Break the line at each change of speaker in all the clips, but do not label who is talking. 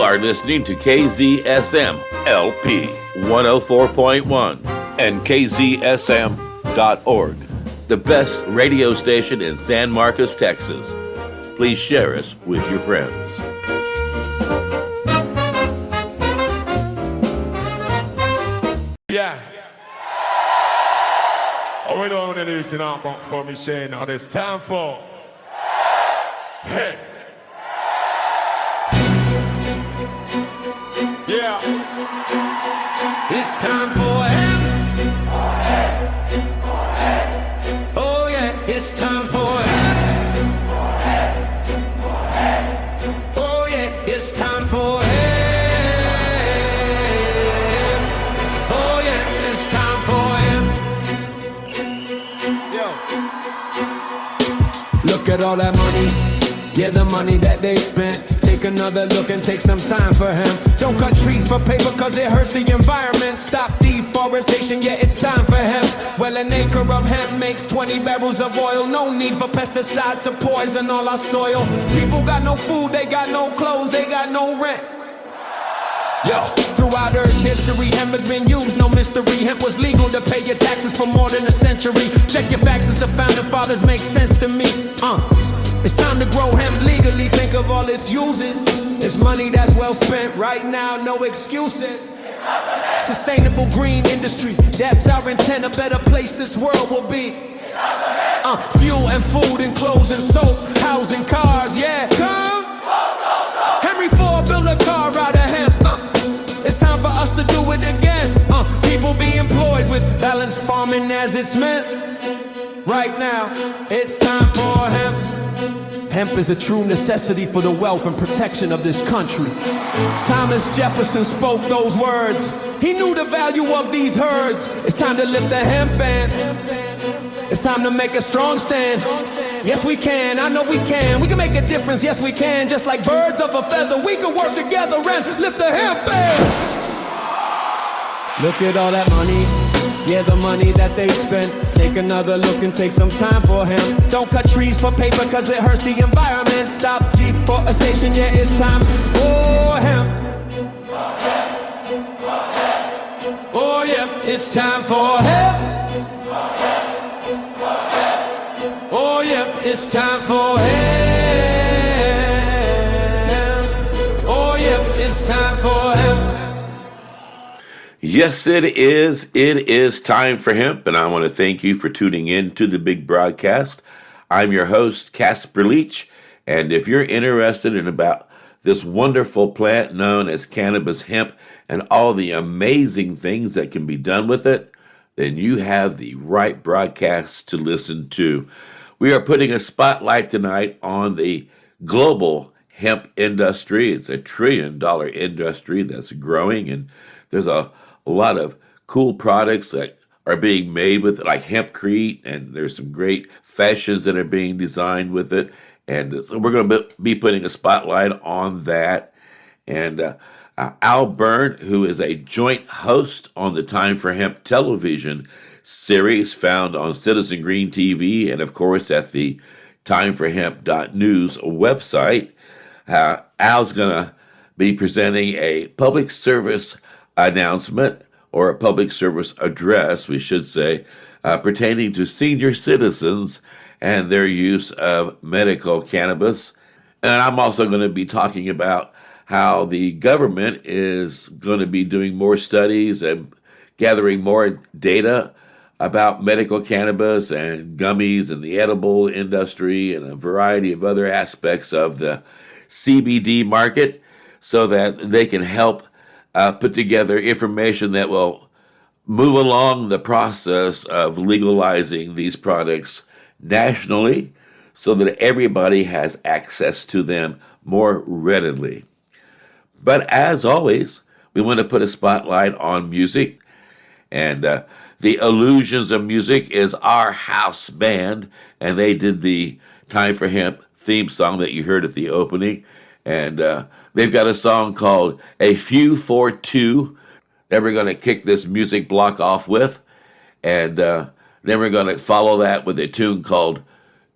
are listening to KZSM LP 104.1 and KZSM.org, the best radio station in San Marcos, Texas. Please share us with your friends.
Yeah. Oh, we don't want to do it now, but for me saying now it's time for hey. Yeah. It's time for him. Oh yeah, it's time for him. Oh yeah, it's time for him. Oh yeah, it's time for him. Yo. Look at all that money. Yeah, the money that they spent. Take another look and take some time for him. Don't cut trees for paper cause it hurts the environment. Stop deforestation, yeah, it's time for him. Well, an acre of hemp makes 20 barrels of oil. No need for pesticides to poison all our soil. People got no food, they got no clothes, they got no rent. Yo, throughout Earth's history, hemp has been used, no mystery. Hemp was legal to pay your taxes for more than a century. Check your facts as the founding fathers make sense to me. It's time to grow hemp legally, think of all its uses. It's money that's well spent right now, no excuses. Sustainable green industry, that's our intent. A better place this world will be. Fuel and food and clothes and soap, housing, cars, yeah. Come! Henry Ford built a car out of hemp. It's time for us to do it again. People be employed with balanced farming as it's meant. Right now, it's time for hemp. Hemp is a true necessity for the wealth and protection of this country. Thomas Jefferson spoke those words. He knew the value of these herds. It's time to lift the hemp band. It's time to make a strong stand. Yes, we can. I know we can. We can make a difference. Yes, we can. Just like birds of a feather, we can work together and lift the hemp band. Look at all that money. Yeah, the money that they spent. Take another look and take some time for him. Don't cut trees for paper cause it hurts the environment. Stop deforestation, yeah, it's time for him. Oh yeah, it's time for him. Oh yeah, it's time for him. Oh yeah, it's time for him.
Yes, it is. It is time for hemp, and I want to thank you for tuning in to the big broadcast. I'm your host, Casper Leitch, and if you're interested in about this wonderful plant known as cannabis hemp and all the amazing things that can be done with it, then you have the right broadcast to listen to. We are putting a spotlight tonight on the global hemp industry. It's $1 trillion industry that's growing, and there's a lot of cool products that are being made with it, like hempcrete, and there's some great fashions that are being designed with it. And so we're going to be putting a spotlight on that. And Al Byrne, who is a joint host on the Time for Hemp television series found on Citizen Green TV and, of course, at the timeforhemp.news website, Al's going to be presenting a public service announcement, or a public service address, we should say, pertaining to senior citizens and their use of medical cannabis. And I'm also going to be talking about how the government is going to be doing more studies and gathering more data about medical cannabis and gummies and the edible industry and a variety of other aspects of the CBD market so that they can help put together information that will move along the process of legalizing these products nationally so that everybody has access to them more readily. But as always, we want to put a spotlight on music. And the Illusions of Music is our house band, and they did the Time for Hemp theme song that you heard at the opening. And they've got a song called A Few for Two that we're going to kick this music block off with. And then we're going to follow that with a tune called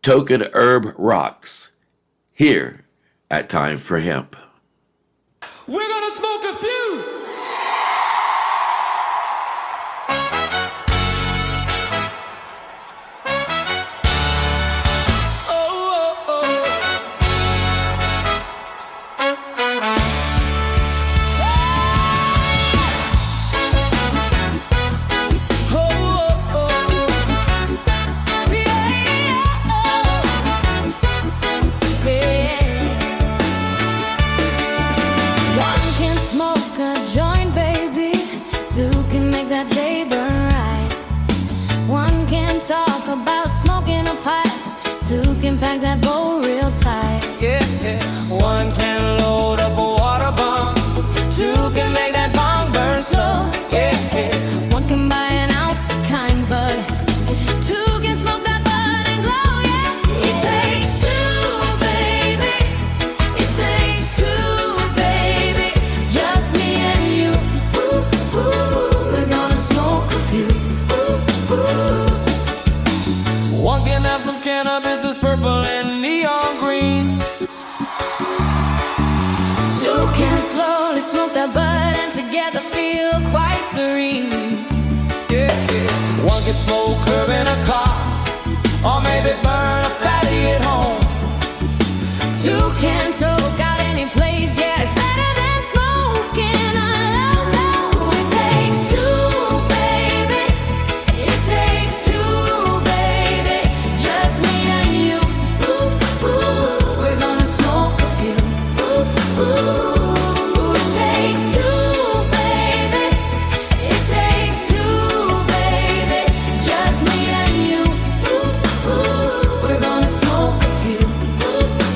Tokin Herb Rocks here at Time for Hemp.
We're gonna smoke a few.
Talk about smoking a pipe. Two can pack that bowl real tight.
Yeah, yeah. One can load up a water bomb.
Two can make that bong burn slow.
Yeah, yeah.
One can buy an ounce of kind bud. Two can smoke that bud and glow. Yeah, it takes two, baby. It takes two, baby. Just me and you. Ooh, ooh. We're gonna smoke a few. Ooh, ooh.
One can have some cannabis that's purple and neon green.
Two can slowly smoke that bud and together feel quite serene.
Yeah, yeah. One can smoke herb in a car, or maybe burn a fatty at home.
Two can toke out any place, yeah, it's better than smoking alone. No, it takes two, baby. It takes two, baby. Just me and you. Ooh, ooh. We're gonna smoke a few. Ooh, ooh. It takes two, baby. It takes two, baby. Just me and you. Ooh, ooh. We're gonna smoke a few.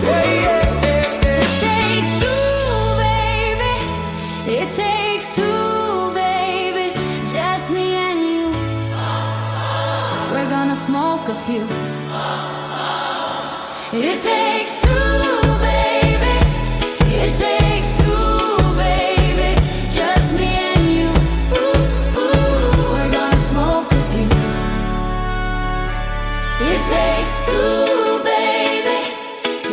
Yeah, yeah, yeah, yeah.
It takes two, baby. It takes two, baby. Just me and you. We're gonna smoke a few. It takes two, baby. It takes two, baby. Just me and you. Ooh, ooh. We're gonna smoke a few. It takes two, baby.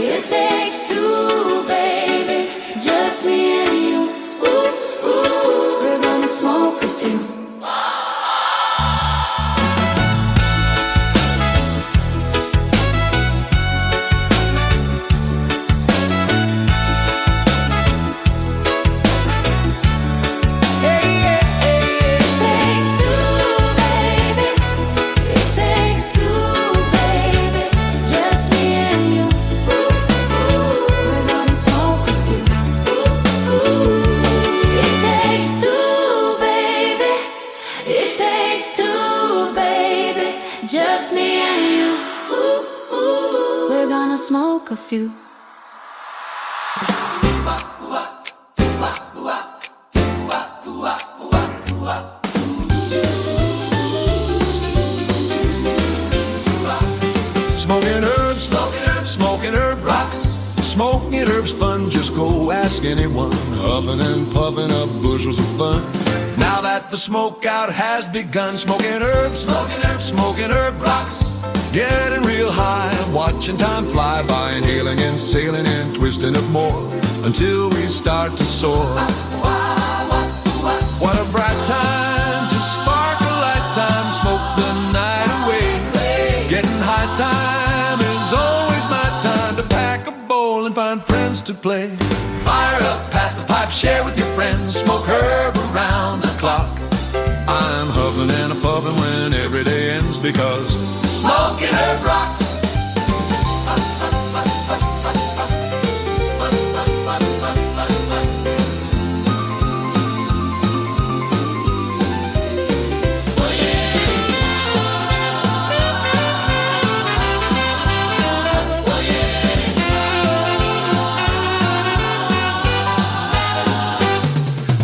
It takes two, baby. Just me and you. Ooh, ooh. We're gonna smoke a few.
Hey, yeah, hey, yeah.
It takes two, baby. It takes two, baby. Just me and you. Ooh, ooh. We're gonna smoke a few. Ooh, ooh. It takes two, baby. It takes two, baby. Just me and you. Ooh, ooh. We're gonna smoke a few.
Smoking herb rocks. Smoking herbs fun, just go ask anyone. Huffing and puffing up bushels of fun. Now that the smoke out has begun, smoking herb rocks. Getting real high, watching time fly by, inhaling and sailing and twisting up more until we start to soar. What a bright time to spark a lifetime, smoke the night away. Getting high time is always my time to pack a bowl and find friends to play. Fire up, pass the pipe, share with your friends, smoke herb around the clock. I'm huffing and a puffing when every day ends because smoking herb rocks.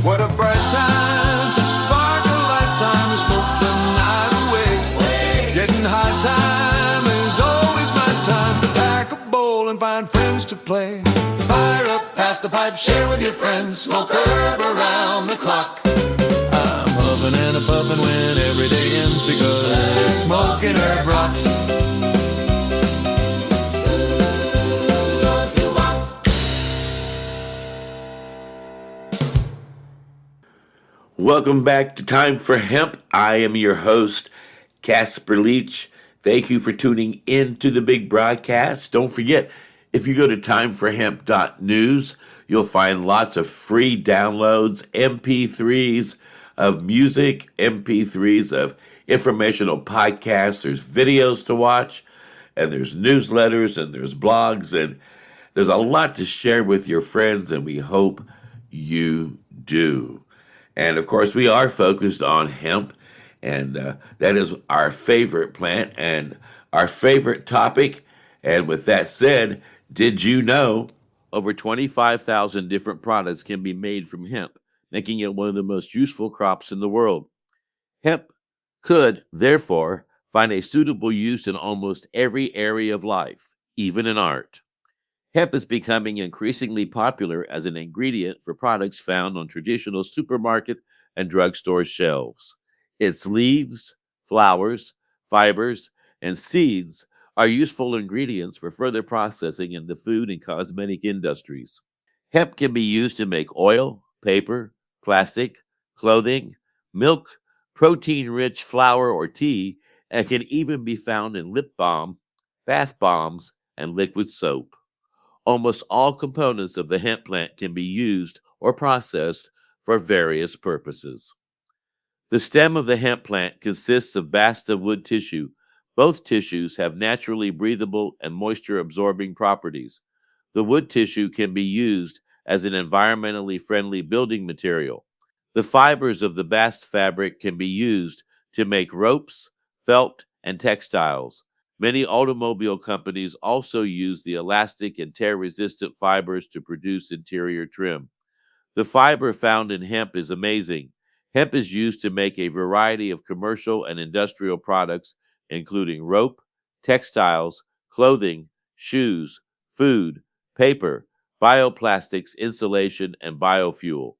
What a bright time to spark a lifetime, to smoke the night away. Getting high time is always my time to pack a bowl and find friends to play. Fire up, pass the pipe, share with your friends, smoke herb around the clock. I'm huffing and a puffing when every day ends because smoking herb rocks.
Welcome back to Time for Hemp. I am your host, Casper Leitch. Thank you for tuning in to the big broadcast. Don't forget, if you go to timeforhemp.news, you'll find lots of free downloads, MP3s of music, MP3s of informational podcasts. There's videos to watch, and there's newsletters, and there's blogs, and there's a lot to share with your friends, and we hope you do. And of course, we are focused on hemp, and that is our favorite plant and our favorite topic. And with that said, did you know over 25,000 different products can be made from hemp, making it one of the most useful crops in the world? Hemp could, therefore, find a suitable use in almost every area of life, even in art. Hemp is becoming increasingly popular as an ingredient for products found on traditional supermarket and drugstore shelves. Its leaves, flowers, fibers, and seeds are useful ingredients for further processing in the food and cosmetic industries. Hemp can be used to make oil, paper, plastic, clothing, milk, protein rich flour or tea, and can even be found in lip balm, bath bombs, and liquid soap. Almost all components of the hemp plant can be used or processed for various purposes. The stem of the hemp plant consists of basta wood tissue. Both tissues have naturally breathable and moisture absorbing properties. The wood tissue can be used as an environmentally friendly building material. The fibers of the bast fabric can be used to make ropes, felt, and textiles. Many automobile companies also use the elastic and tear resistant fibers to produce interior trim. The fiber found in hemp is amazing. Hemp is used to make a variety of commercial and industrial products, including rope, textiles, clothing, shoes, food, paper, bioplastics, insulation, and biofuel.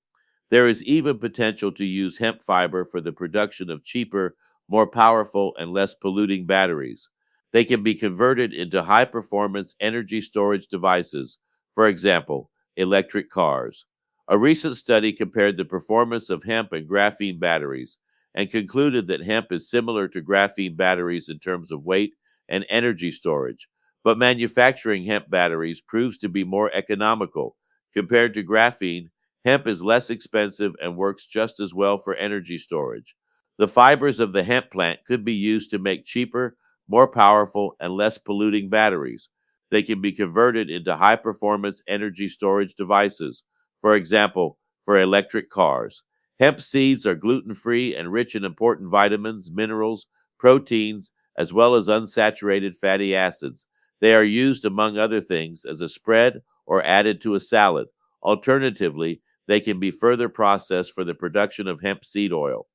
There is even potential to use hemp fiber for the production of cheaper, more powerful, and less polluting batteries. They can be converted into high performance energy storage devices, for example, electric cars. A recent study compared the performance of hemp and graphene batteries and concluded that hemp is similar to graphene batteries in terms of weight and energy storage, but manufacturing hemp batteries proves to be more economical. Compared to graphene, hemp is less expensive and works just as well for energy storage. The fibers of the hemp plant could be used to make cheaper, more powerful, and less polluting batteries. They can be converted into high performance energy storage devices, for example, for electric cars. Hemp seeds are gluten free and rich in important vitamins, minerals, proteins, as well as unsaturated fatty acids. They are used, among other things, as a spread or added to a salad. Alternatively, they can be further processed for the production of hemp seed oil.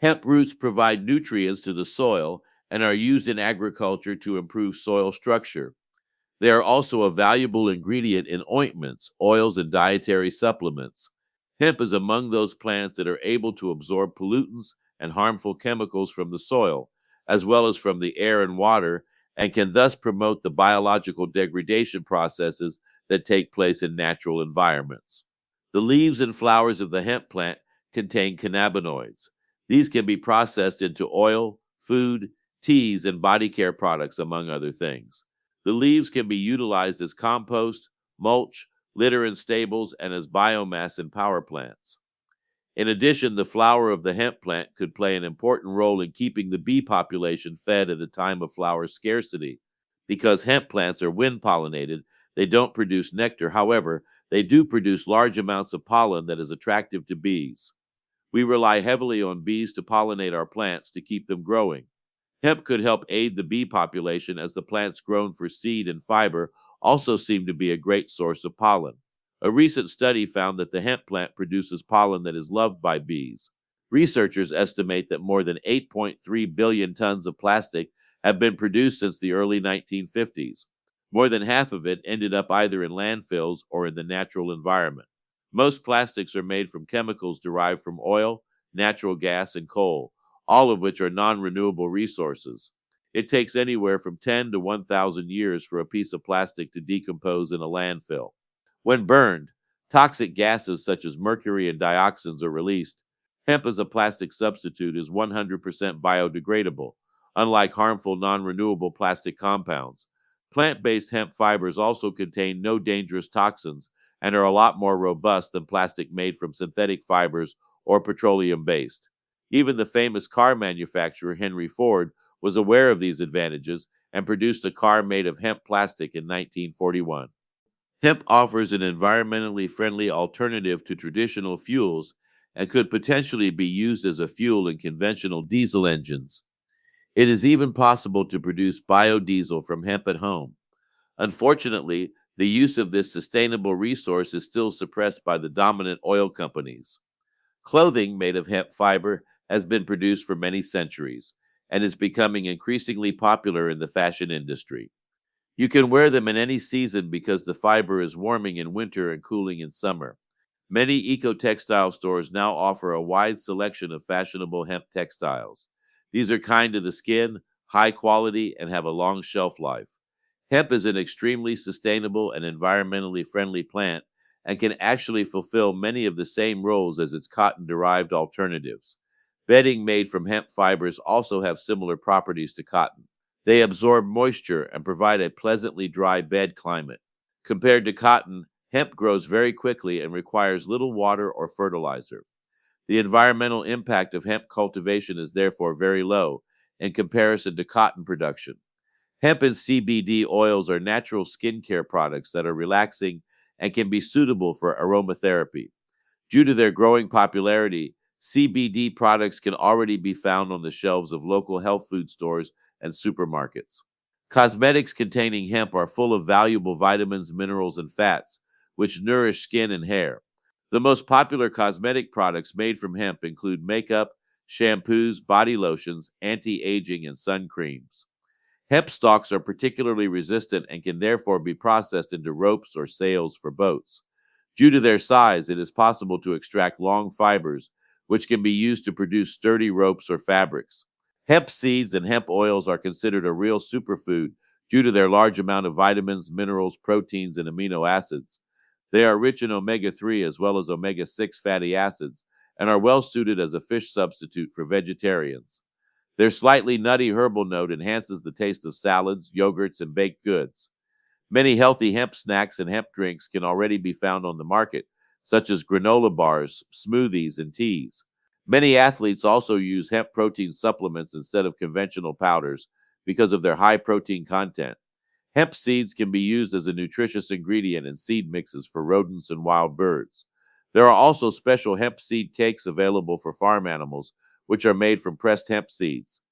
Hemp roots provide nutrients to the soil and are used in agriculture to improve soil structure. They are also a valuable ingredient in ointments, oils, and dietary supplements. Hemp is among those plants that are able to absorb pollutants and harmful chemicals from the soil, as well as from the air and water, and can thus promote the biological degradation processes that take place in natural environments. The leaves and flowers of the hemp plant contain cannabinoids. These can be processed into oil, food, teas, and body care products, among other things. The leaves can be utilized as compost, mulch, litter in stables, and as biomass in power plants. In addition, the flower of the hemp plant could play an important role in keeping the bee population fed at a time of flower scarcity. Because hemp plants are wind pollinated, they don't produce nectar. However, they do produce large amounts of pollen that is attractive to bees. We rely heavily on bees to pollinate our plants to keep them growing. Hemp could help aid the bee population as the plants grown for seed and fiber also seem to be a great source of pollen. A recent study found that the hemp plant produces pollen that is loved by bees. Researchers estimate that more than 8.3 billion tons of plastic have been produced since the early 1950s. More than half of it ended up either in landfills or in the natural environment. Most plastics are made from chemicals derived from oil, natural gas, and coal, all of which are non-renewable resources. It takes anywhere from 10 to 1,000 years for a piece of plastic to decompose in a landfill. When burned, toxic gases such as mercury and dioxins are released. Hemp as a plastic substitute is 100% biodegradable, unlike harmful non-renewable plastic compounds. Plant-based hemp fibers also contain no dangerous toxins and are a lot more robust than plastic made from synthetic fibers or petroleum-based. Even the famous car manufacturer Henry Ford was aware of these advantages and produced a car made of hemp plastic in 1941. Hemp offers an environmentally friendly alternative to traditional fuels and could potentially be used as a fuel in conventional diesel engines. It is even possible to produce biodiesel from hemp at home. Unfortunately, the use of this sustainable resource is still suppressed by the dominant oil companies. Clothing made of hemp fiber has been produced for many centuries and is becoming increasingly popular in the fashion industry. You can wear them in any season because the fiber is warming in winter and cooling in summer. Many eco-textile stores now offer a wide selection of fashionable hemp textiles. These are kind to the skin, high quality, and have a long shelf life. Hemp is an extremely sustainable and environmentally friendly plant and can actually fulfill many of the same roles as its cotton-derived alternatives. Bedding made from hemp fibers also have similar properties to cotton. They absorb moisture and provide a pleasantly dry bed climate. Compared to cotton, hemp grows very quickly and requires little water or fertilizer. The environmental impact of hemp cultivation is therefore very low in comparison to cotton production. Hemp and CBD oils are natural skincare products that are relaxing and can be suitable for aromatherapy. Due to their growing popularity, CBD products can already be found on the shelves of local health food stores and supermarkets. Cosmetics containing hemp are full of valuable vitamins, minerals, and fats, which nourish skin and hair. The most popular cosmetic products made from hemp include makeup, shampoos, body lotions, anti-aging, and sun creams. Hemp stalks are particularly resistant and can therefore be processed into ropes or sails for boats. Due to their size, it is possible to extract long fibers, which can be used to produce sturdy ropes or fabrics. Hemp seeds and hemp oils are considered a real superfood due to their large amount of vitamins, minerals, proteins, and amino acids. They are rich in omega-3 as well as omega-6 fatty acids and are well suited as a fish substitute for vegetarians. Their slightly nutty herbal note enhances the taste of salads, yogurts, and baked goods. Many healthy hemp snacks and hemp drinks can already be found on the market, such as granola bars, smoothies, and teas. Many athletes also use hemp protein supplements instead of conventional powders because of their high protein content. Hemp seeds can be used as a nutritious ingredient in seed mixes for rodents and wild birds. There are also special hemp seed cakes available for farm animals, which are made from pressed hemp seeds.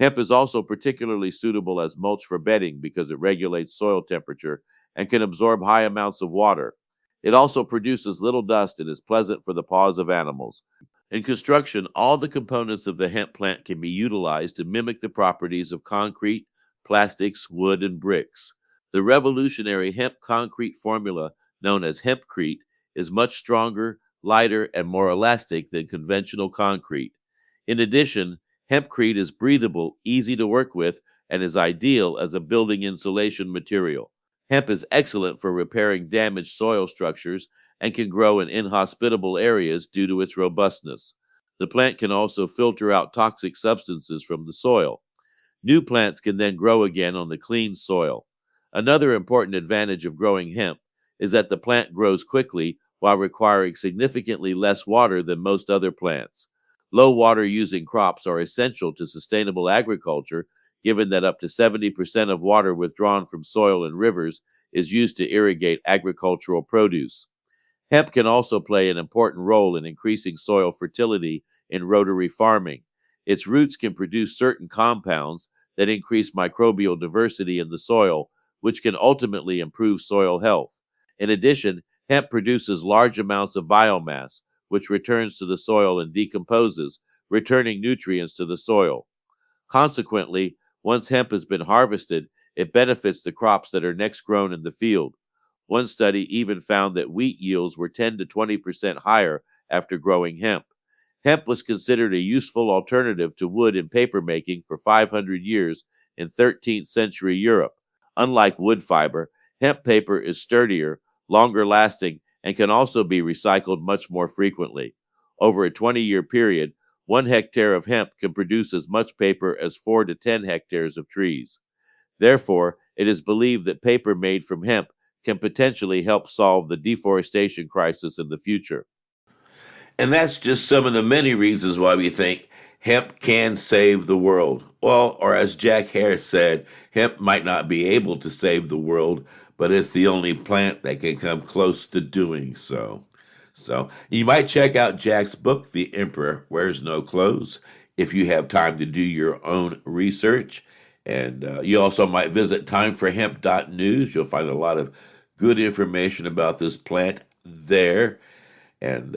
Hemp is also particularly suitable as mulch for bedding because it regulates soil temperature and can absorb high amounts of water. It also produces little dust and is pleasant for the paws of animals. In construction, all the components of the hemp plant can be utilized to mimic the properties of concrete, plastics, wood, and bricks. The revolutionary hemp concrete formula, known as hempcrete, is much stronger, lighter, and more elastic than conventional concrete. In addition, hempcrete is breathable, easy to work with, and is ideal as a building insulation material. Hemp is excellent for repairing damaged soil structures and can grow in inhospitable areas due to its robustness. The plant can also filter out toxic substances from the soil. New plants can then grow again on the clean soil. Another important advantage of growing hemp is that the plant grows quickly while requiring significantly less water than most other plants. Low water using crops are essential to sustainable agriculture, given that up to 70% of water withdrawn from soil and rivers is used to irrigate agricultural produce. Hemp can also play an important role in increasing soil fertility in rotary farming. Its roots can produce certain compounds that increase microbial diversity in the soil, which can ultimately improve soil health. In addition, hemp produces large amounts of biomass, which returns to the soil and decomposes, returning nutrients to the soil. Consequently, once hemp has been harvested, it benefits the crops that are next grown in the field. One study even found that wheat yields were 10 to 20% higher after growing hemp. Hemp was considered a useful alternative to wood in paper making for 500 years in 13th century Europe. Unlike wood fiber, hemp paper is sturdier, longer lasting, and can also be recycled much more frequently.
Over a 20-year period, 1 hectare of hemp can produce as much paper as 4 to 10 hectares of trees. Therefore, it is believed that paper made from hemp can potentially help solve the deforestation crisis in the future.
And that's just some of the many reasons why we think hemp can save the world. Well, or as Jack Hare said, hemp might not be able to save the world, but it's the only plant that can come close to doing so. So you might check out Jack's book, The Emperor Wears No Clothes, if you have time to do your own research. And you also might visit timeforhemp.news. You'll find a lot of good information about this plant there. And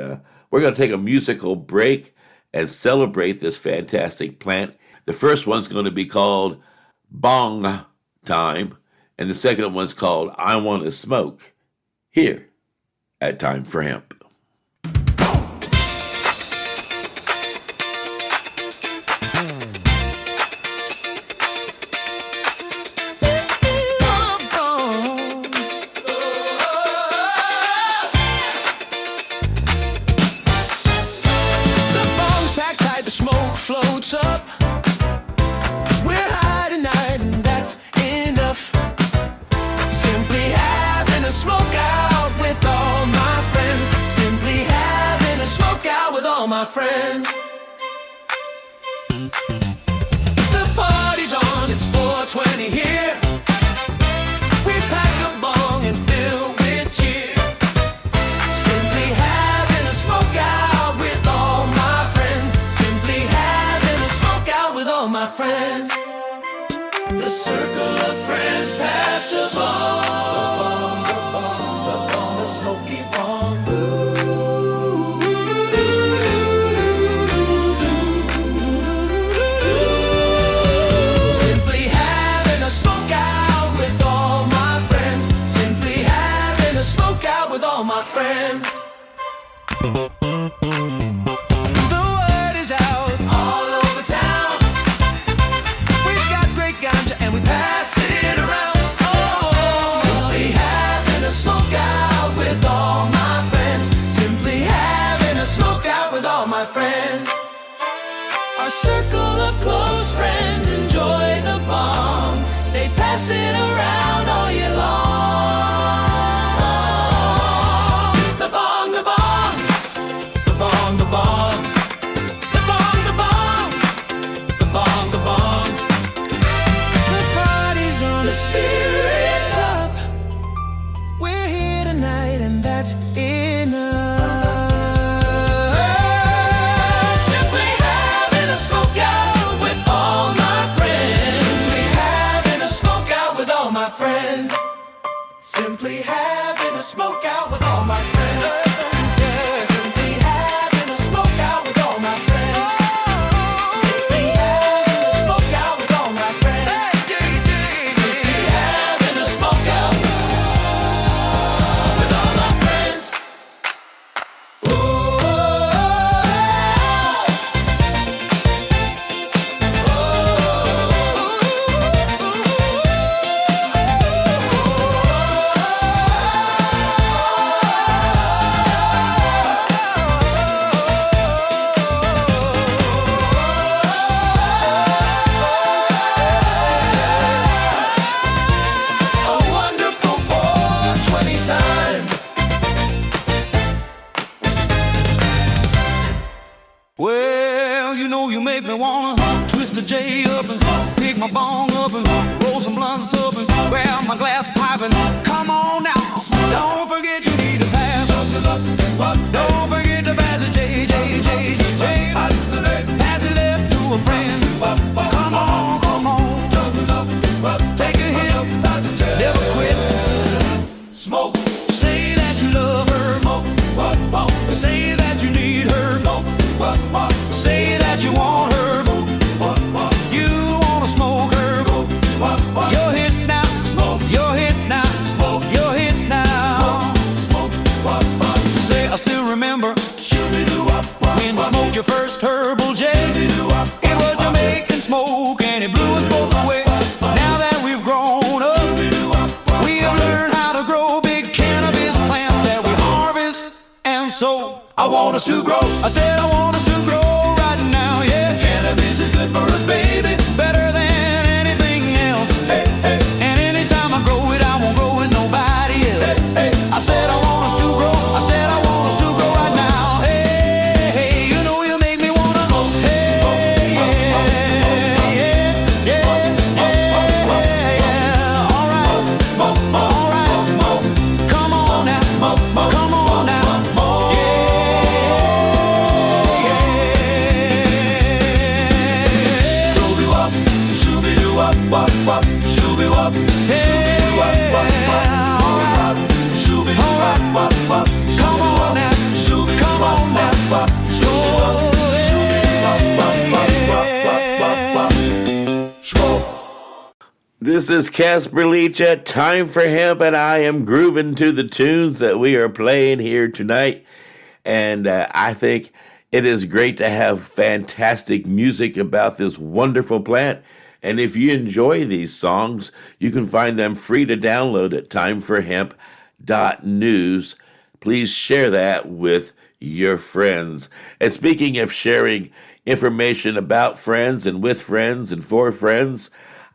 we're going to take a musical break and celebrate this fantastic plant. The first one's going to be called Bong Time, and the second one's called I Want to Smoke, here at Time for Hemp.
Floats up. We're high tonight, and that's enough. Simply having a smoke out with all my friends. Simply having a smoke out with all my friends. The party's on, it's 420 here. We pack a bong and fill with cheer. Simply having a smoke out with all my friends. Simply having a smoke out with all my friends. The circle of friends pass the bong, the smoky bong. Simply having a smoke out with all my friends. Simply having a smoke out with all my friends. The word is out all over town. We've got great ganja and we pass it around. Oh, simply having a smoke out with all my friends. Simply having a smoke out with all my friends. Our circle of close friends enjoy the bong. They pass it around all year long. The bong, the bong. The bong, the bong. The bong, the bong. The bong, the bong. The party's on, the spirit's up. We're here tonight and that's enough. Simply having a smoke out with all my friends. Simply having a smoke out with all my friends. Simply having a smoke out with all my friends. Simply having a smoke out with all my friends. Simply having a smoke out with all my friends. Simply having a smoke out with all my friends. A wonderful 420 time.
Well, you know you make me wanna twist a J up and pick my bong up and roll some blunts up and grab my glass pipe and come on now. Don't forget you need a pass. Don't forget to pass it, J. Pass it left to a friend. Come on, come on. Take a hit, never quit.
Smoke,
Say that you love her. Say that you need her. Say that you want her. You wanna smoke her. You're hit now. You're hit now. You're hit now. Say I still remember when you smoked your first herbal J. It was Jamaican smoke and it blew us both away. Now that we've grown up, we have learned how to grow big cannabis plants that we harvest. And so I I want us to grow. I said I want us to grow right now, yeah. Cannabis is good for us, baby. Better than anything else. Hey, hey. And anytime I grow it, I won't grow with nobody else. Hey, hey. I said I want us to grow. I said I want us to grow right now. Hey, hey, you know you make me wanna smoke. Hey, yeah, yeah, yeah, yeah. All right, all right. Come on now, come on now. Wop, wop, shooby wop, shooby wop, wop, wop, alright, shooby wop, wop, wop, come on now, shooby, come on now, wop, shooby wop, wop, wop.
This is Casper Leitch at Time for Hemp, and I am grooving to the tunes that we are playing here tonight. And I think it is great to have fantastic music about this wonderful plant. And if you enjoy these songs, you can find them free to download at timeforhemp.news. Please share that with your friends. And speaking of sharing information about friends and with friends and for friends,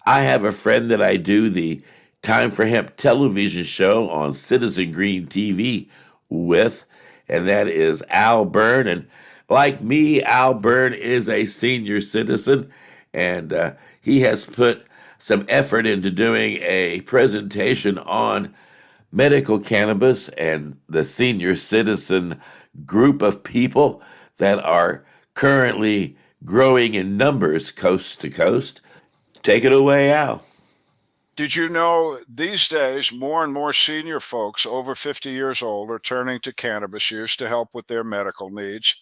I have a friend that I do the Time for Hemp television show on Citizen Green TV with, and that is Al Byrne. And like me, Al Byrne is a senior citizen, and he has put some effort into doing a presentation on medical cannabis and the senior citizen group of people that are currently growing in numbers coast to coast. Take it away, Al.
Did you know these days more and more senior folks over 50 years old are turning to cannabis use to help with their medical needs?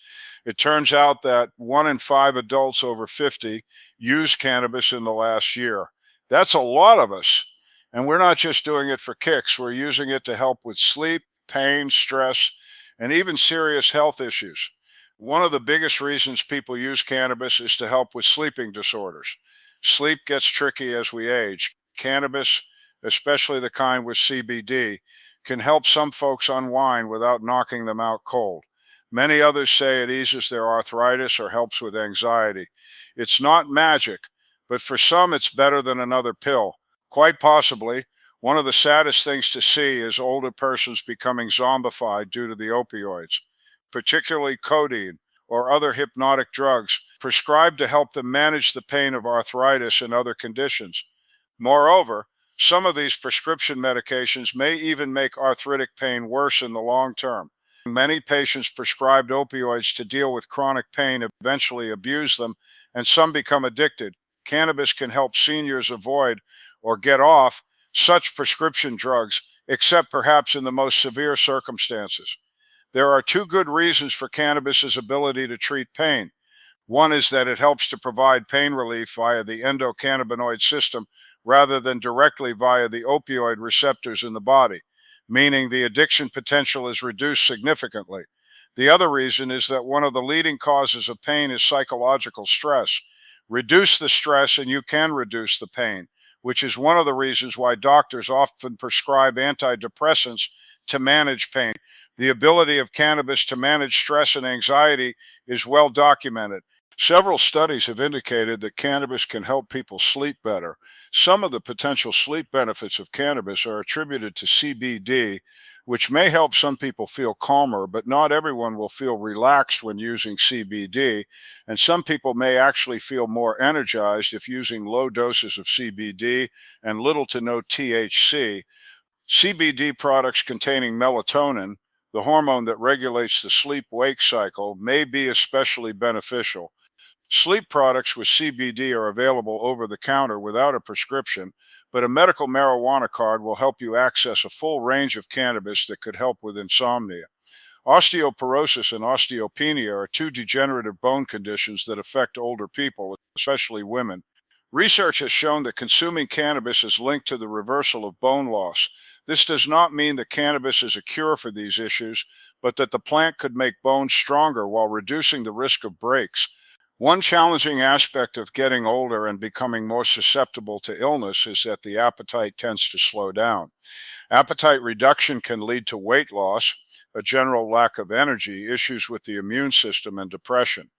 It turns out that 1 in 5 adults over 50 used cannabis in the last year. That's a lot of us. And we're not just doing it for kicks. We're using it to help with sleep, pain, stress, and even serious health issues. One of the biggest reasons people use cannabis is to help with sleeping disorders. Sleep gets tricky as we age. Cannabis, especially the kind with CBD, can help some folks unwind without knocking them out cold. Many others say it eases their arthritis or helps with anxiety. It's not magic, but for some it's better than another pill. Quite possibly, one of the saddest things to see is older persons becoming zombified due to the opioids, particularly codeine or other hypnotic drugs prescribed to help them manage the pain of arthritis and other conditions. Moreover, some of these prescription medications may even make arthritic pain worse in the long term. Many patients prescribed opioids to deal with chronic pain eventually abuse them, and some become addicted. Cannabis can help seniors avoid or get off such prescription drugs, except perhaps in the most severe circumstances. There are 2 good reasons for cannabis's ability to treat pain. One is that it helps to provide pain relief via the endocannabinoid system rather than directly via the opioid receptors in the body, meaning the addiction potential is reduced significantly. The other reason is that one of the leading causes of pain is psychological stress. Reduce the stress and you can reduce the pain, which is one of the reasons why doctors often prescribe antidepressants to manage pain. The ability of cannabis to manage stress and anxiety is well documented. Several studies have indicated that cannabis can help people sleep better. Some of the potential sleep benefits of cannabis are attributed to CBD, which may help some people feel calmer, but not everyone will feel relaxed when using CBD, and some people may actually feel more energized if using low doses of CBD and little to no THC. CBD products containing melatonin, the hormone that regulates the sleep-wake cycle, may be especially beneficial. Sleep products with CBD are available over the counter without a prescription, but a medical marijuana card will help you access a full range of cannabis that could help with insomnia. Osteoporosis and osteopenia are 2 degenerative bone conditions that affect older people, especially women. Research has shown that consuming cannabis is linked to the reversal of bone loss. This does not mean that cannabis is a cure for these issues, but that the plant could make bones stronger while reducing the risk of breaks. One challenging aspect of getting older and becoming more susceptible to illness is that the appetite tends to slow down. Appetite reduction can lead to weight loss. a general lack of energy, issues with the immune system, and depression.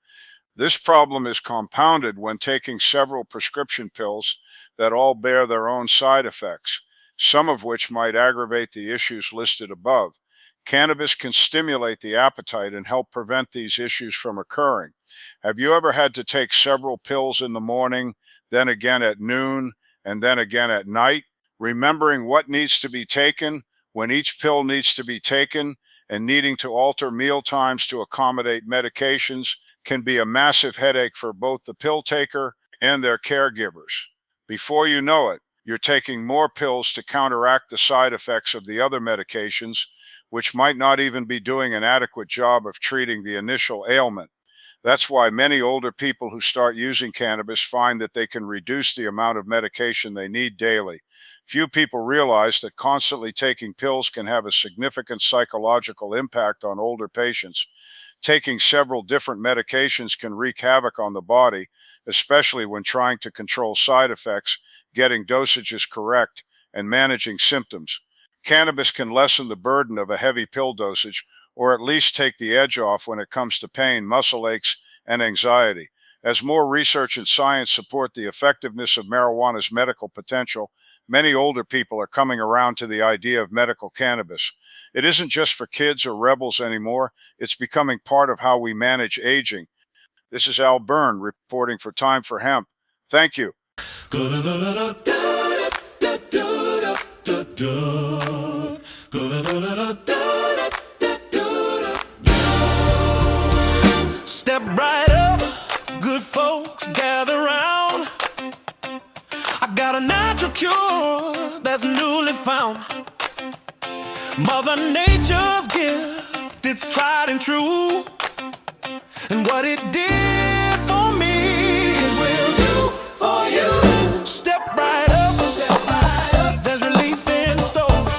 This problem is compounded when taking several prescription pills that all bear their own side effects, some of which might aggravate the issues listed above. Cannabis can stimulate the appetite and help prevent these issues from occurring. Have you ever had to take several pills in the morning, then again at noon, and then again at night? Remembering what needs to be taken, when each pill needs to be taken, and needing to alter meal times to accommodate medications can be a massive headache for both the pill taker and their caregivers. Before you know it, you're taking more pills to counteract the side effects of the other medications, which might not even be doing an adequate job of treating the initial ailment. That's why many older people who start using cannabis find that they can reduce the amount of medication they need daily. Few people realize that constantly taking pills can have a significant psychological impact on older patients. Taking several different medications can wreak havoc on the body, especially when trying to control side effects, getting dosages correct, and managing symptoms. Cannabis can lessen the burden of a heavy pill dosage, or at least take the edge off when it comes to pain, muscle aches, and anxiety. As more research and science support the effectiveness of marijuana's medical potential, many older people are coming around to the idea of medical cannabis. It isn't just for kids or rebels anymore, it's becoming part of how we manage aging. This is Byrne reporting for Time for Hemp. Thank you.
Step right up, good folks, gather round. I got a natural cure that's newly found. Mother Nature's gift, it's tried and true. And what it did for me, it will do for you. Step right up, there's relief in store.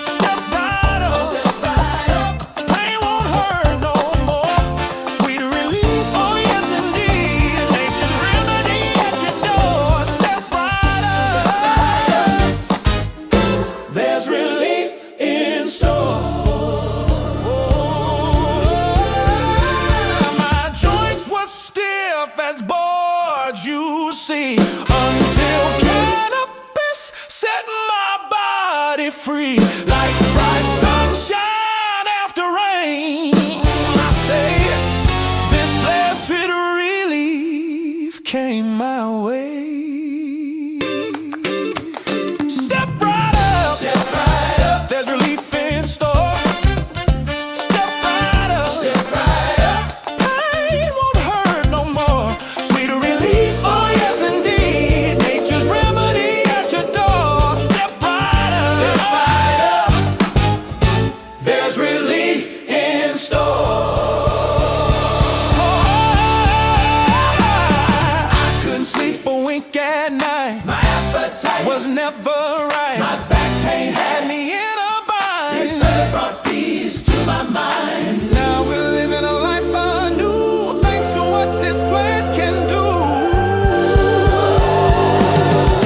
Step right up, pain won't hurt no more. Sweet relief, oh yes indeed. Nature's remedy at your door. Step right up, there's relief in store. My joints were stiff as boards, you see, until cannabis set my body free like bright sunshine after rain. I say this blessed fit relief came my way. Step right up, there's relief in store. Step right up, pain won't hurt no more. Sweet relief, oh yes indeed. Nature's remedy at your door. Step right up, there's relief in store. I couldn't sleep a wink at night. My appetite was never right. My back pain had me in a bind. This herb brought peace to my mind. Now we're living a life anew, thanks to what this plant can do.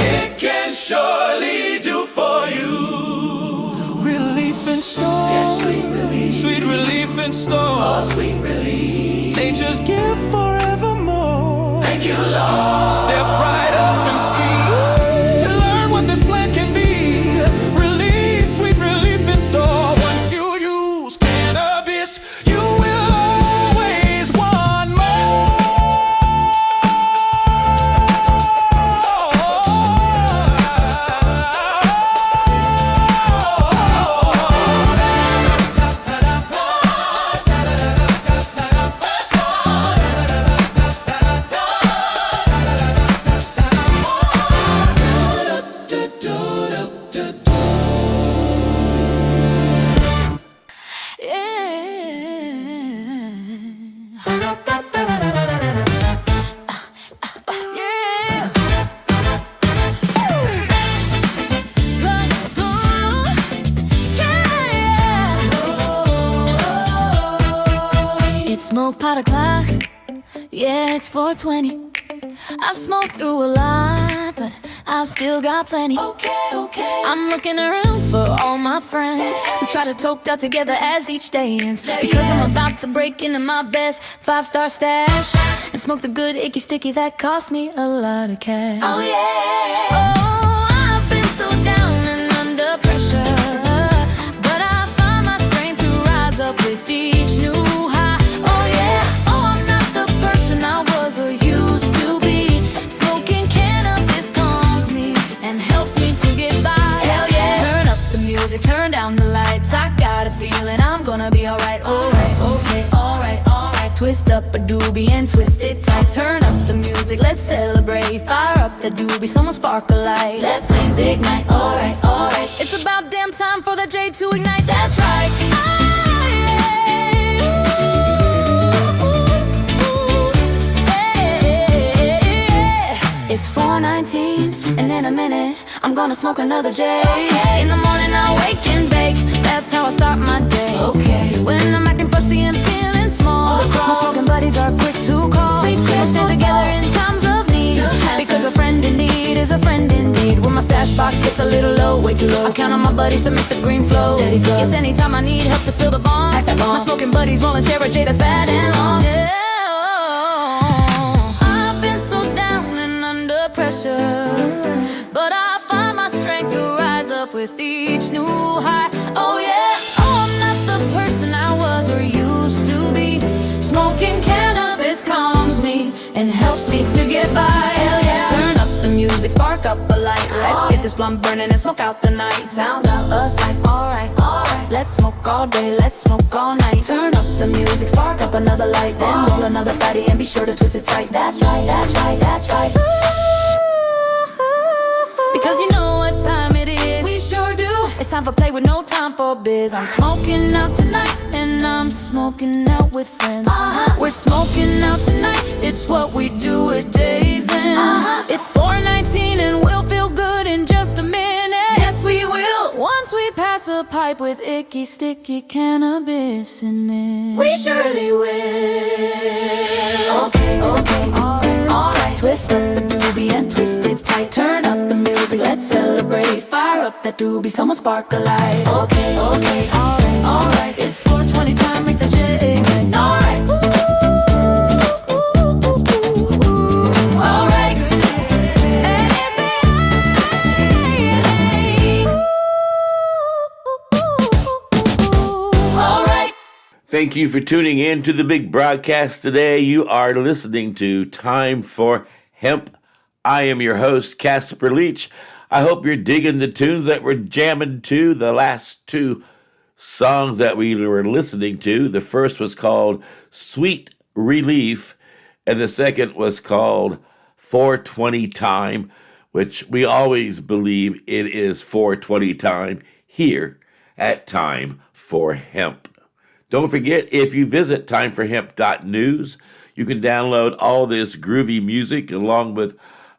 It can surely do for you. Relief in store. Yes, sweet relief in store. Oh, sweet relief. Nature's gift forevermore. Thank you, Lord. Step right up and see. Learn what this plant can be. Relief, sweet relief in store. Once you use cannabis, you will always want
It's smoke pot o'clock, yeah, it's 4:20. I've smoked through a lot, but I I've still got plenty. Okay. I'm looking around for all my friends who try to talk out together as each day ends. Because I'm about to break into my best 5-star stash and smoke the good icky sticky that cost me a lot of cash. Oh yeah. Oh, I've been so down and under pressure, but I find my strength to rise up with each new high. Oh yeah. Oh, I'm not the person I was or used to be. Smoking cannabis calms me and helps me to get by. Hell yeah. Turn up the music, turn down the lights. I got a feeling I'm gonna be alright. Alright, okay, alright, alright. Twist up a doobie and twist it tight. Turn up the music, let's celebrate. Fire up the doobie, someone spark a light. Let flames ignite. Alright, alright. It's about damn time for the J to ignite. That's right. Ah, yeah. Ooh, yeah. It's 4:19, and in a minute I'm gonna smoke another J. In the morning I'll wake and bake. That's how I start my day. Okay. When I'm acting fussy and feeling small, my smoking buddies are quick to call. We'll stand together in times of need, because a friend in need is a friend indeed. When my stash box gets a little low, way too low, I count on my buddies to make the green flow. Steady flow. Yes, anytime I need help to fill the bond, my smoking buddies wanna share a J that's fat and long. Yeah. I've been so down and under pressure, but I find my strength to rise up with each new high. Oh yeah. Oh, I'm not the person I was or used to be. Smoking cannabis calms me and helps me to get by. Hell yeah. Turn up the music, spark up a light. Let's get this blunt burning and smoke out the night. Sounds out a sight. Alright, alright. Let's smoke all day, let's smoke all night. Turn up the music, spark up another light. Then roll another fatty and be sure to twist it tight. That's right, that's right, that's right. Because you know what time it is. We sure do. It's time for play with no time for biz. I'm smoking out tonight and I'm smoking out with friends. We're smoking out tonight. It's what we do with days end. It's 4:19 and we'll feel good in just a minute. Yes, we will. Once we pass a pipe with icky sticky cannabis in it. We surely will. Okay, okay, alright, alright. Twist up a doobie and twist it tight. Turn up the music, let's celebrate. Fire up that doobie, someone spark a light. Okay, okay, alright, alright. It's 4:20 time, make the J ignite. Alright. Alright. Alright.
Thank you for tuning in to the big broadcast today. You are listening to Time for Hemp. I am your host, Casper Leitch. I hope you're digging the tunes that we're jamming to. The last two songs that we were listening to, the first was called Sweet Relief, and the second was called 420 Time, which we always believe it is 420 time here at Time for Hemp. Don't forget, if you visit timeforhemp.news, you can download all this groovy music along with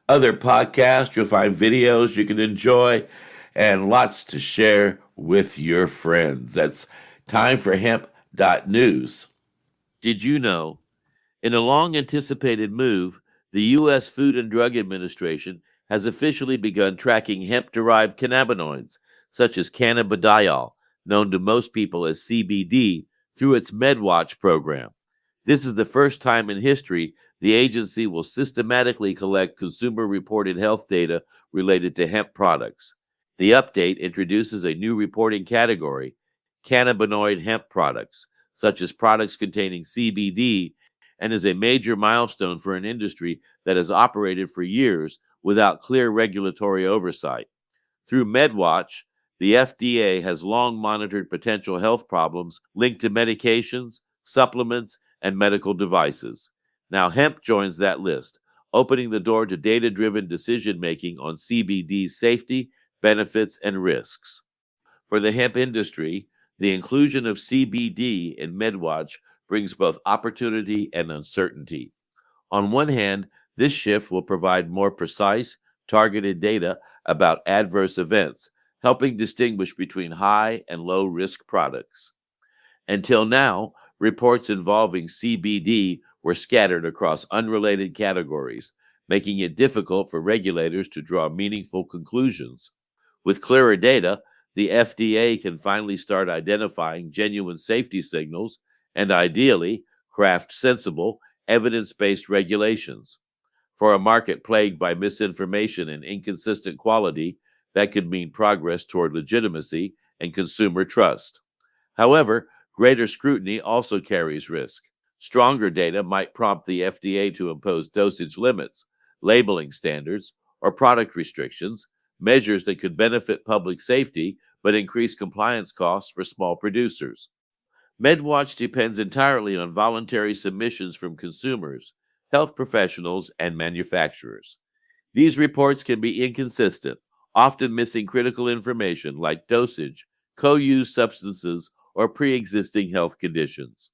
other podcasts. You'll find videos you can enjoy and lots to share with your friends. That's timeforhemp.news.
Did you know, in a long-anticipated move, the U.S. Food and Drug Administration has officially begun tracking hemp-derived cannabinoids, such as cannabidiol, known to most people as CBD, through its MedWatch program. This is the first time in history the agency will systematically collect consumer-reported health data related to hemp products. The update introduces a new reporting category, cannabinoid hemp products, such as products containing CBD, and is a major milestone for an industry that has operated for years without clear regulatory oversight. Through MedWatch, the FDA has long monitored potential health problems linked to medications, supplements, and medical devices. Now hemp joins that list, opening the door to data-driven decision-making on CBD's safety, benefits, and risks. For the hemp industry, the inclusion of CBD in MedWatch brings both opportunity and uncertainty. On one hand, this shift will provide more precise, targeted data about adverse events, helping distinguish between high and low-risk products. Until now, reports involving CBD were scattered across unrelated categories, making it difficult for regulators to draw meaningful conclusions. With clearer data, the FDA can finally start identifying genuine safety signals and ideally craft sensible, evidence-based regulations. For a market plagued by misinformation and inconsistent quality, that could mean progress toward legitimacy and consumer trust. However, greater scrutiny also carries risk. Stronger data might prompt the FDA to impose dosage limits, labeling standards, or product restrictions, measures that could benefit public safety but increase compliance costs for small producers. MedWatch depends entirely on voluntary submissions from consumers, health professionals, and manufacturers. These reports can be inconsistent, often missing critical information like dosage, co-used substances, or pre-existing health conditions.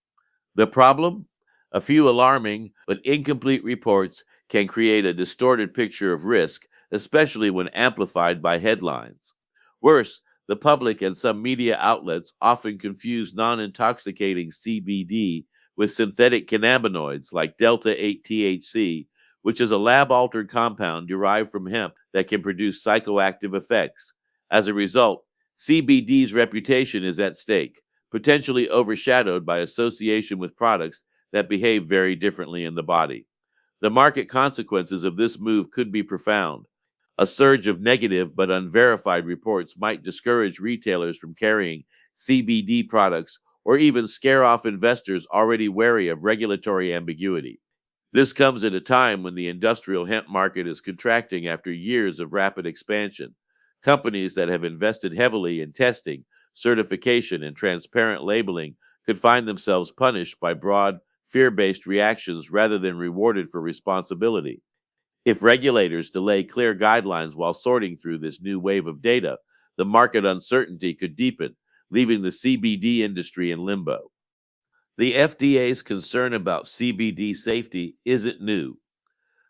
The problem? A few alarming but incomplete reports can create a distorted picture of risk, especially when amplified by headlines. Worse, the public and some media outlets often confuse non-intoxicating CBD with synthetic cannabinoids like delta-8 THC, which is a lab-altered compound derived from hemp that can produce psychoactive effects. As a result, CBD's reputation is at stake, potentially overshadowed by association with products that behave very differently in the body. The market consequences of this move could be profound. A surge of negative but unverified reports might discourage retailers from carrying CBD products or even scare off investors already wary of regulatory ambiguity. This comes at a time when the industrial hemp market is contracting after years of rapid expansion. Companies that have invested heavily in testing, certification, and transparent labeling could find themselves punished by broad, fear-based reactions rather than rewarded for responsibility. If regulators delay clear guidelines while sorting through this new wave of data, the market uncertainty could deepen, leaving the CBD industry in limbo. The FDA's concern about CBD safety isn't new.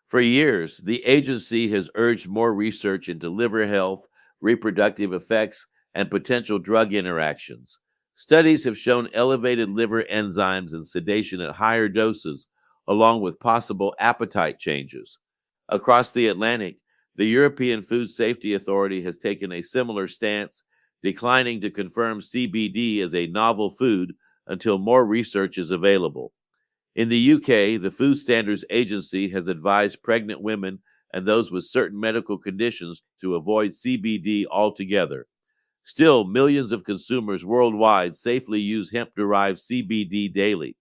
For years, the agency has urged more research into liver health, reproductive effects, and potential drug interactions. Studies have shown elevated liver enzymes and sedation at higher doses, along with possible appetite changes. Across the Atlantic, the European Food Safety Authority has taken a similar stance, declining to confirm CBD as a novel food until more research is available. In the UK, the Food Standards Agency has advised pregnant women and those with certain medical conditions to avoid CBD altogether. Still, millions of consumers worldwide safely use hemp-derived CBD daily.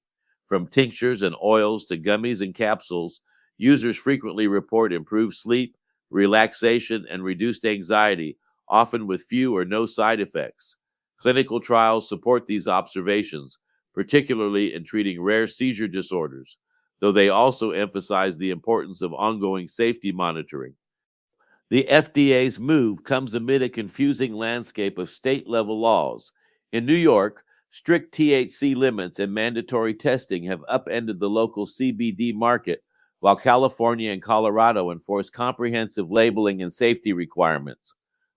From tinctures and oils to gummies and capsules, users frequently report improved sleep, relaxation, and reduced anxiety, often with few or no side effects. Clinical trials support these observations, particularly in treating rare seizure disorders, though they also emphasize the importance of ongoing safety monitoring. The FDA's move comes amid a confusing landscape of state-level laws. In New York, strict THC limits and mandatory testing have upended the local CBD market, while California and Colorado enforce comprehensive labeling and safety requirements.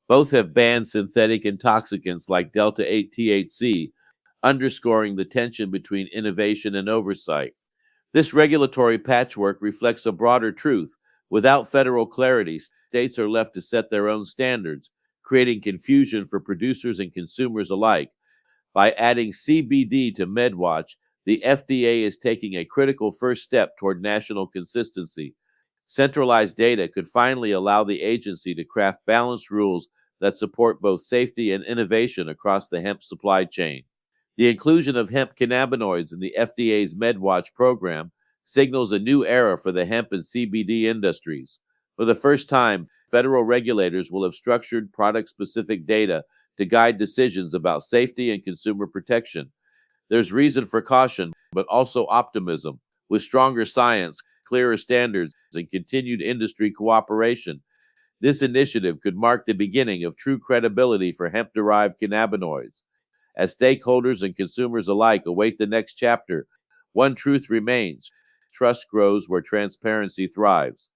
Both have banned synthetic intoxicants like delta-8 THC, underscoring the tension between innovation and oversight. This regulatory patchwork reflects a broader truth. Without federal clarity, states are left to set their own standards, creating confusion for producers and consumers alike. By adding CBD to MedWatch, the FDA is taking a critical first step toward national consistency. Centralized data could finally allow the agency to craft balanced rules that support both safety and innovation across the hemp supply chain. The inclusion of hemp cannabinoids in the FDA's MedWatch program signals a new era for the hemp and CBD industries. For the first time, federal regulators will have structured product-specific data to guide decisions about safety and consumer protection. There's reason for caution, but also optimism. With stronger science, clearer standards, and continued industry cooperation, this initiative could mark the beginning of true credibility for hemp-derived cannabinoids. As stakeholders and consumers alike await the next chapter, one truth remains: trust grows where transparency thrives.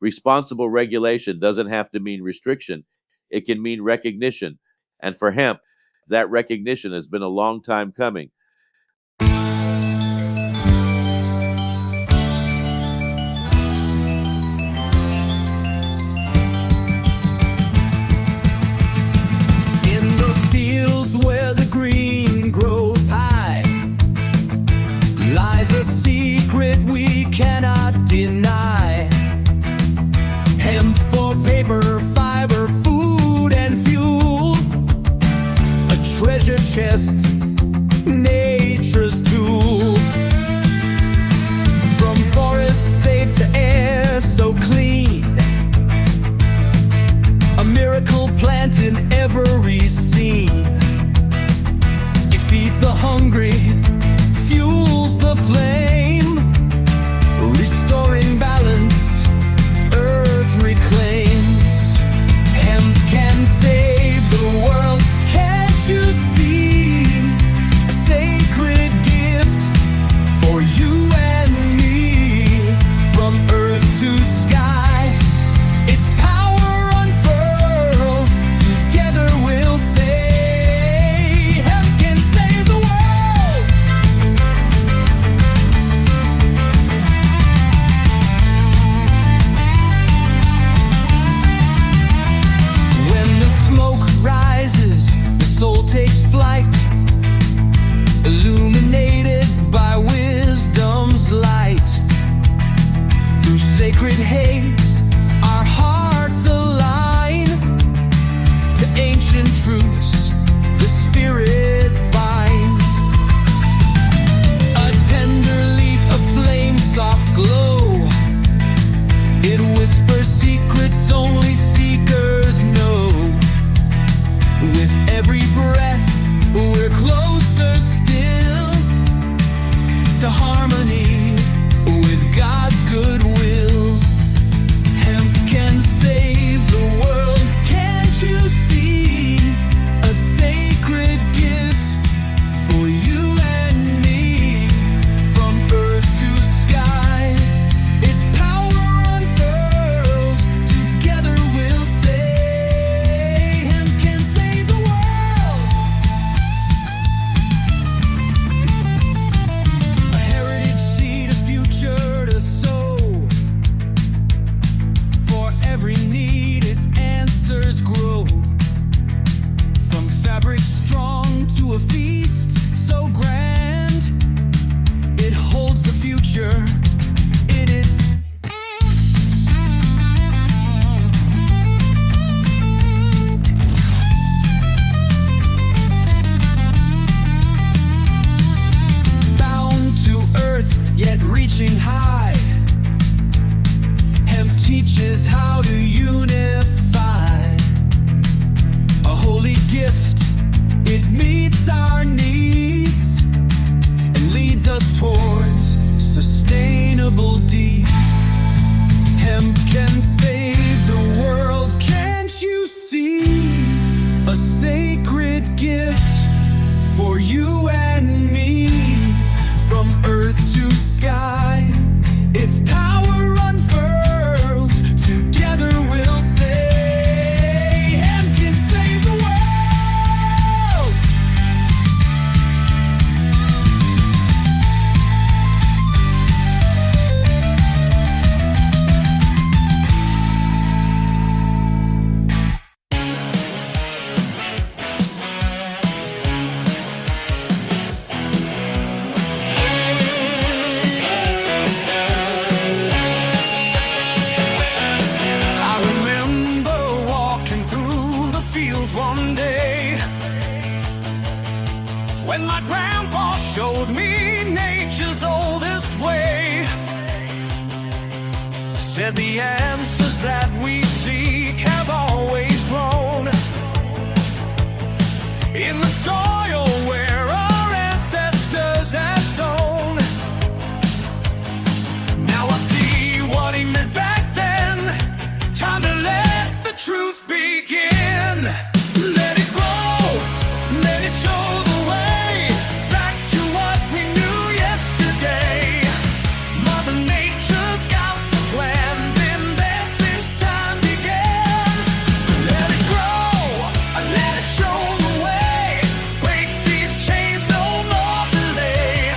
Responsible regulation doesn't have to mean restriction, it can mean recognition. And for hemp, that recognition has been a long time coming.
when my grandpa showed me nature's oldest way. Said the answers that we seek have always grown in the soil where our ancestors have sown. Now I see what he meant back then. Time to let the truth begin. Let it grow, let it show the way back to what we knew yesterday. Mother Nature's got the plan, been there since time began. Let it grow, let it show the way. Break these chains, no more delay.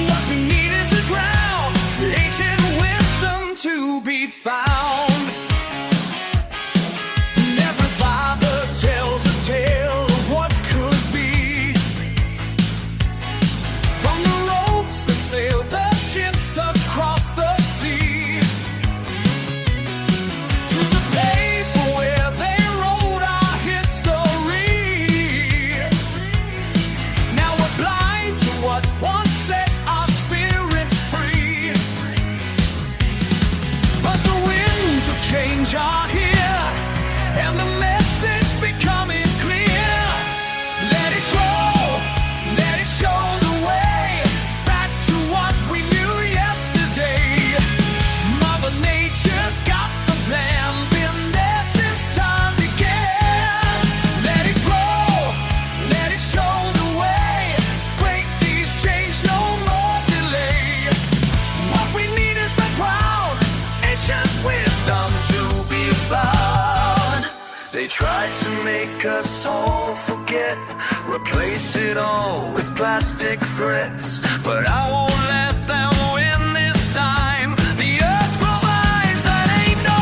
What we need is the ground, ancient wisdom to be found. Every father tells a tale of what could be. From the ropes that sailed the ships across the sea, to the paper where they wrote our history. Now we're blind to what once set our spirits free. But the winds of change are here, and the message becoming clear. Let it grow, let it show the way back to what we knew yesterday. Mother Nature's got the plan, been there since time began. Let it grow, let it show the way. Break these chains, no more delay. What we need is the ground, ancient wisdom to be found. They tried to make us all forget, replace it all with plastic threats, but I won't let them win this time. The earth provides, that ain't no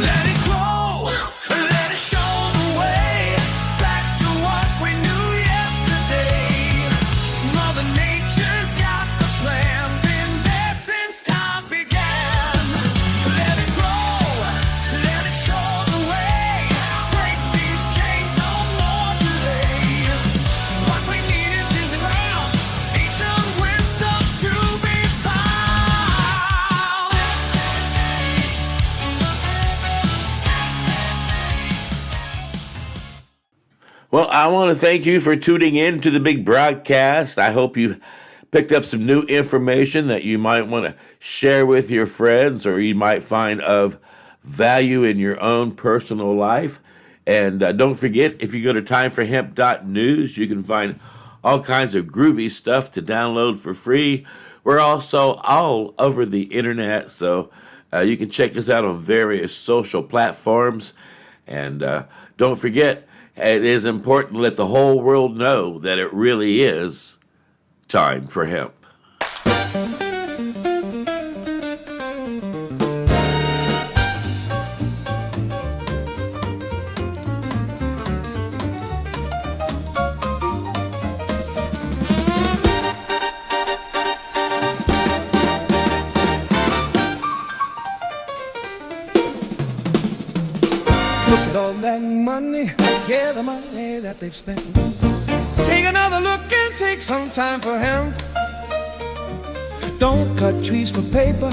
Let it grow, let it show the way back to what we knew yesterday. Mother Nature's got the plan, been there since time began. Let it grow, let it show the way. Break these chains, no more delay. What we need is in the ground, ancient wisdom to be found.
Well, I want to thank you for tuning in to the big broadcast. I hope you picked up some new information that you might want to share with your friends, or you might find of value in your own personal life. And don't forget, if you go to timeforhemp.news, you can find all kinds of groovy stuff to download for free. We're also all over the internet, so you can check us out on various social platforms. And don't forget, it is important to let the whole world know that it really is time for hemp.
Look at all that money, yeah, the money that they've spent. Take another look and take some time for him. Don't cut trees for paper,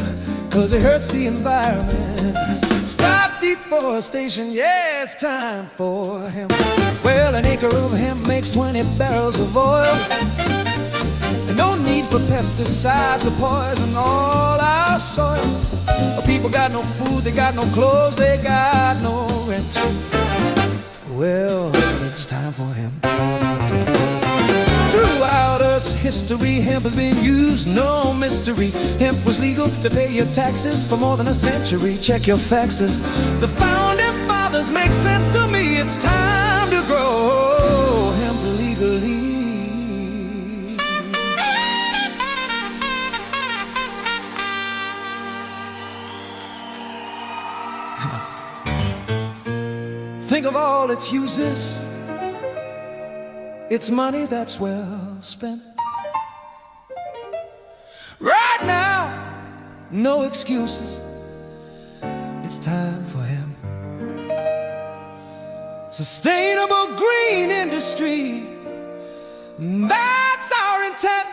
cause it hurts the environment. Stop deforestation, yeah, it's time for hemp. Well, an acre of hemp makes 20 barrels of oil. And no need for pesticides to poison all our soil. People got no food, they got no clothes, they got no rent. Well, it's time for hemp. Throughout Earth's history, hemp has been used, no mystery. Hemp was legal to pay your taxes for more than a century. Check your faxes. The founding fathers make sense to me. It's time to grow hemp. Think of all its uses. It's money that's well spent. Right now, no excuses. It's time for him. Sustainable green industry, that's our intent.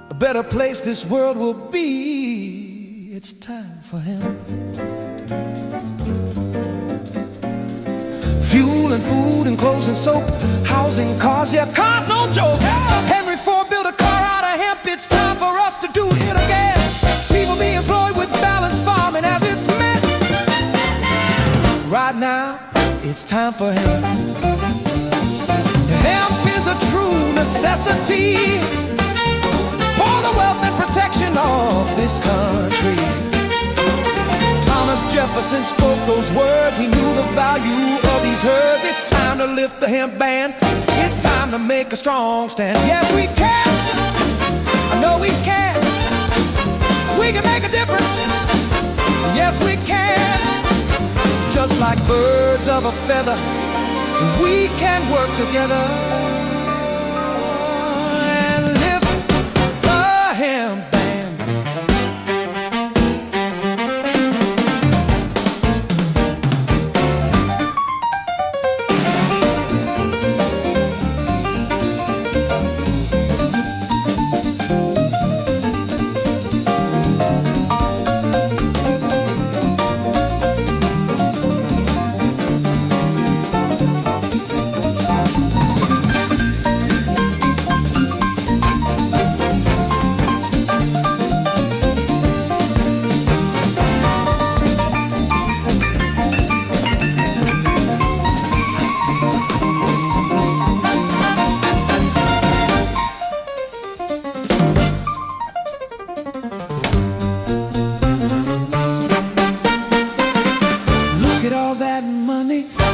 A better place this world will be. It's time for him. Fuel and food and clothes and soap, housing, cars, yeah, cars no joke. Henry Ford built a car out of hemp. It's time for us to do it again. People be employed with balanced farming as it's meant. Right now, it's time for hemp. Hemp is a true necessity for the wealth and protection of this country. Thomas Jefferson spoke those words. He knew the value of these herds. It's time to lift the hemp ban. It's time to make a strong stand. Yes, we can. I know we can. We can make a difference. Yes, we can. Just like birds of a feather, we can work together and lift the hemp ban.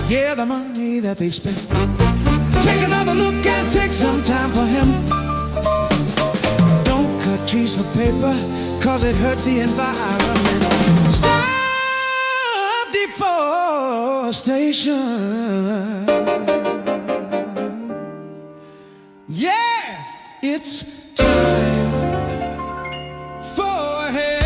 Yeah, the money that they've spent. Take another look and take some time for him. Don't cut trees for paper, cause it hurts the environment. Stop deforestation. Yeah, it's time for him.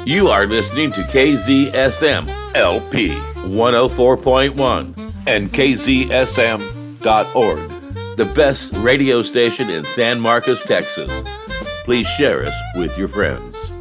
You are listening to KZSM LP 104.1 and KZSM.org, the best radio station in San Marcos, Texas. Please share us with your friends.